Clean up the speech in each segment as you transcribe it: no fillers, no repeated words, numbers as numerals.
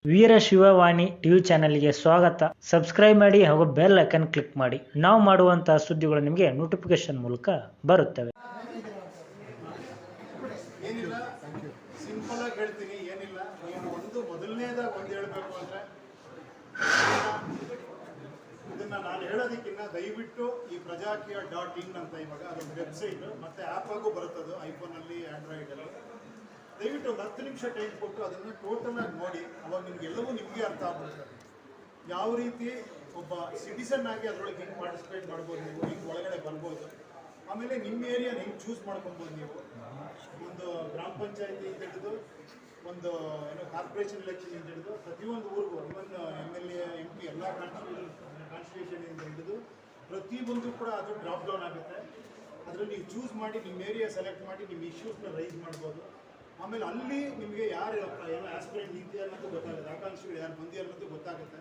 ವೀರಶಿವವಾಣಿ TV ಚಾನೆಲ್ಗೆ ಸ್ವಾಗತ. Subscribe ಮಾಡಿ ಹಾಗೂ ಬೆಲ್ ಐಕನ್ ಕ್ಲಿಕ್ ಮಾಡಿ. ನಾವು ಮಾಡುವಂತಹ ಸುದ್ದಿಗಳು ನಿಮಗೆ ನೋಟಿಫಿಕೇಶನ್ ಮೂಲಕ ಬರುತ್ತವೆ. ಏನಿಲ್ಲ, ಸಿಂಪಲ್ ಆಗಿ ಹೇಳ್ತೀನಿ. ಏನಿಲ್ಲ, ನೀವು ಮೊದಲನೇದಾಗಿ ಒಂದು ಹೇಳಬೇಕು ಅಂದರೆ ಇದನ್ನ ನಾನು ಹೇಳೋದಕ್ಕಿಂತ ದಯವಿಟ್ಟು ಈ ಪ್ರಜಾಕೀಯ.in ಅಂತ ಇವಾಗ ಅದೊಂದು ವೆಬ್ಸೈಟ್ ಮತ್ತೆ ಆ್ಯಪ್ ಆಗು ಬರುತ್ತದು ಐಫೋನಲ್ಲಿ, ಆ್ಯಂಡ್ರಾಯ್ಡಲ್ಲಿ. ದಯವಿಟ್ಟು ಒಂದು 10 ನಿಮಿಷ ಟೈಮ್ ಕೊಟ್ಟು ಅದನ್ನು ಟೋಟಲ್ ಆಗಿ ನೋಡಿ. ಅವಾಗ ನಿಮಗೆಲ್ಲವೂ ನಿಮಗೆ ಅರ್ಥ ಆಗ್ಬಿಡುತ್ತೆ. ಯಾವ ರೀತಿ ಒಬ್ಬ ಸಿಟಿಸನ್ ಆಗಿ ಅದರೊಳಗೆ ಹೆಂಗೆ ಪಾರ್ಟಿಸಿಪೇಟ್ ಮಾಡ್ಬೋದು, ನೀವು ಹೆಂಗೆ ಒಳಗಡೆ ಬರ್ಬೋದು, ಆಮೇಲೆ ನಿಮ್ಮ ಏರಿಯಾನ ಹೆಂಗೆ ಚೂಸ್ ಮಾಡ್ಕೊಬೋದು. ನೀವು ಒಂದು ಗ್ರಾಮ ಪಂಚಾಯತಿ ಅಂತ ಹಿಡಿದು ಒಂದು ಕಾರ್ಪೊರೇಷನ್ ಎಲೆಕ್ಷನ್ ಅಂತ ಹಿಡಿದು ಪ್ರತಿಯೊಂದು ಊರಿಗೂ ಇವನ್ MLA MP ಎಲ್ಲ ಕಾನ್ಸ್ಟಿಟ್ಯೂಷನಿಂದ ಹಿಡಿದು ಪ್ರತಿಯೊಂದು ಕೂಡ ಅದು ಡ್ರಾಪ್ ಡೌನ್ ಆಗುತ್ತೆ. ಅದರಲ್ಲಿ ನೀವು ಚೂಸ್ ಮಾಡಿ ನಿಮ್ಮ ಏರಿಯಾ ಸೆಲೆಕ್ಟ್ ಮಾಡಿ ನಿಮ್ಮ ಇಶ್ಯೂಸ್ನ ರೈಸ್ ಮಾಡ್ಬೋದು. ಆಮೇಲೆ ಅಲ್ಲಿ ನಿಮಗೆ ಯಾರು ಏನೋ ಆಸ್ಪಿರೆಂಟ್ ನಿಂತಿದೆ ಅನ್ನೋದು ಗೊತ್ತಾಗುತ್ತೆ, ಆಕಾಂಕ್ಷಿಗಳು ಯಾರು ಬಂದಿ ಅನ್ನೋದು ಗೊತ್ತಾಗುತ್ತೆ.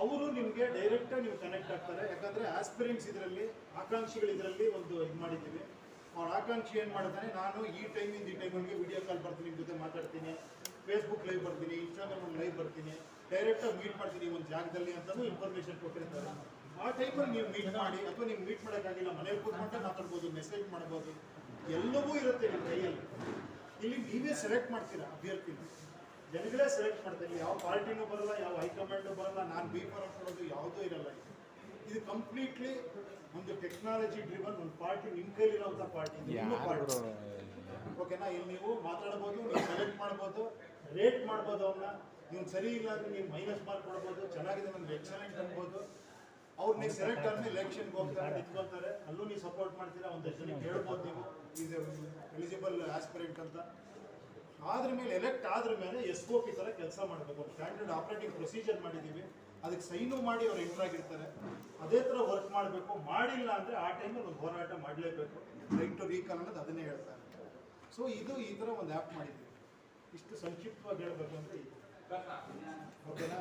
ಅವರು ನಿಮಗೆ ಡೈರೆಕ್ಟಾಗಿ ನೀವು ಕನೆಕ್ಟ್ ಆಗ್ತಾರೆ. ಯಾಕಂದರೆ ಆಸ್ಪಿರೆಂಟ್ಸ್ ಇದರಲ್ಲಿ, ಆಕಾಂಕ್ಷಿಗಳು ಇದರಲ್ಲಿ ಒಂದು ಇದು ಮಾಡಿದ್ದೀವಿ. ಅವ್ರ ಆಕಾಂಕ್ಷಿ ಏನು ಮಾಡ್ತಾನೆ, ನಾನು ಈ ಟೈಮಿಂದ ಈ ಟೈಮಿಗೆ ವಿಡಿಯೋ ಕಾಲ್ ಬರ್ತೀನಿ, ನಿಮ್ಮ ಜೊತೆ ಮಾತಾಡ್ತೀನಿ, ಫೇಸ್ಬುಕ್ ಲೈವ್ ಬರ್ತೀನಿ, ಇನ್ಸ್ಟಾಗ್ರಾಮ್ ಲೈವ್ ಬರ್ತೀನಿ, ಡೈರೆಕ್ಟಾಗಿ ಮೀಟ್ ಮಾಡ್ತೀನಿ ಒಂದು ಜಾಗದಲ್ಲಿ ಅಂತಲೂ ಇನ್ಫಾರ್ಮೇಷನ್ ಕೊಟ್ಟಿರ್ತಾರೆ. ಆ ಟೈಮಲ್ಲಿ ನೀವು ಮೀಟ್ ಮಾಡಿ, ಅಥವಾ ನೀವು ಮೀಟ್ ಮಾಡೋಕ್ಕಾಗಿಲ್ಲ ಮನೇಲಿ ಕೂತ್ಕೊಂಡೆ ಮಾತಾಡ್ಬೋದು, ಮೆಸೇಜ್ ಮಾಡ್ಬೋದು, ಎಲ್ಲವೂ ಇರುತ್ತೆ ನಿಮ್ಮ ಕೈಯಲ್ಲಿ. ಇಲ್ಲಿ ನೀವೇ ಸೆಲೆಕ್ಟ್ ಮಾಡ್ತೀರಾ ಅಭ್ಯರ್ಥಿನ, ಜನಗಳೇ ಸೆಲೆಕ್ಟ್ ಮಾಡ್ತಾರೆ. ಯಾವ ಪಾರ್ಟಿನೂ ಬರಲ್ಲ, ಯಾವ ಹೈಕಮಾಂಡು ಬರಲ್ಲ, ನಾನು ಬೀಫರ್ ಕೊಡೋದು ಯಾವುದೂ ಇರಲ್ಲ. ಇದು ಕಂಪ್ಲೀಟ್ಲಿ ಒಂದು ಟೆಕ್ನಾಲಜಿ ಡ್ರಿವನ್ ಒಂದು ಪಾರ್ಟಿ, ನಿಮ್ಮ ಕೈಲಿರೋಂಥ ಪಾರ್ಟಿ, ನಿಮ್ಮ ಪಾರ್ಟಿ. ಓಕೆನಾ? ಇಲ್ಲಿ ನೀವು ಮಾತಾಡ್ಬೋದು, ನೀವು ಸೆಲೆಕ್ಟ್ ಮಾಡ್ಬೋದು, ರೇಟ್ ಮಾಡ್ಬೋದು. ಅವನ್ನ ನೀವು ಸರಿ ಇಲ್ಲ ಅಂದರೆ ನೀವು ಮೈನಸ್ ಮಾರ್ಕ್ ಕೊಡ್ಬೋದು, ಚೆನ್ನಾಗಿದೆ ನಮ್ಗೆ ಎಕ್ಸಲೆಂಟ್ ಅನ್ಬೋದು. ಅವ್ರು ನೀವು ಸೆಲೆಕ್ಟ್ ಆದ್ಮೇಲೆ ಎಲೆಕ್ಷನ್ಗೆ ಹೋಗ್ತಾರೆ, ನಿಂತ್ಕೊಳ್ತಾರೆ, ಅಲ್ಲೂ ನೀವು ಸಪೋರ್ಟ್ ಮಾಡ್ತೀರಾ. ಒಂದಷ್ಟು ಜನಕ್ಕೆ ಹೇಳ್ಬೋದು ನೀವು ಇದು ಎಲಿಜಿಬಲ್ ಆಸ್ಪಿರೆಂಟ್ ಅಂತ. ಆದ್ರ ಮೇಲೆ ಎಲೆಕ್ಟ್ ಆದ್ರ ಮೇಲೆ SOP ಥರ ಕೆಲಸ ಮಾಡಬೇಕು. ಸ್ಟ್ಯಾಂಡರ್ಡ್ ಆಪರೇಟಿಂಗ್ ಪ್ರೊಸೀಜರ್ ಮಾಡಿದ್ದೀವಿ, ಅದಕ್ಕೆ ಸೈನು ಮಾಡಿ ಅವ್ರು ಎಂಟರ್ ಆಗಿರ್ತಾರೆ. ಅದೇ ಥರ ವರ್ಕ್ ಮಾಡಬೇಕು. ಮಾಡಿಲ್ಲ ಅಂದರೆ ಆ ಟೈಮಲ್ಲಿ ಒಂದು ಹೋರಾಟ ಮಾಡಲೇಬೇಕು. ರೈಟ್ ಟು ರೀಕಾಲ್ ಅನ್ನೋದು ಅದನ್ನೇ ಹೇಳ್ತಾರೆ. ಸೊ ಇದು ಈ ಥರ ಒಂದು ಆ್ಯಪ್ ಮಾಡಿದ್ದೀವಿ. ಇಷ್ಟು ಸಂಕ್ಷಿಪ್ತವಾಗಿ ಹೇಳಬೇಕು ಅಂದರೆ ಇದು. ಓಕೆನಾ?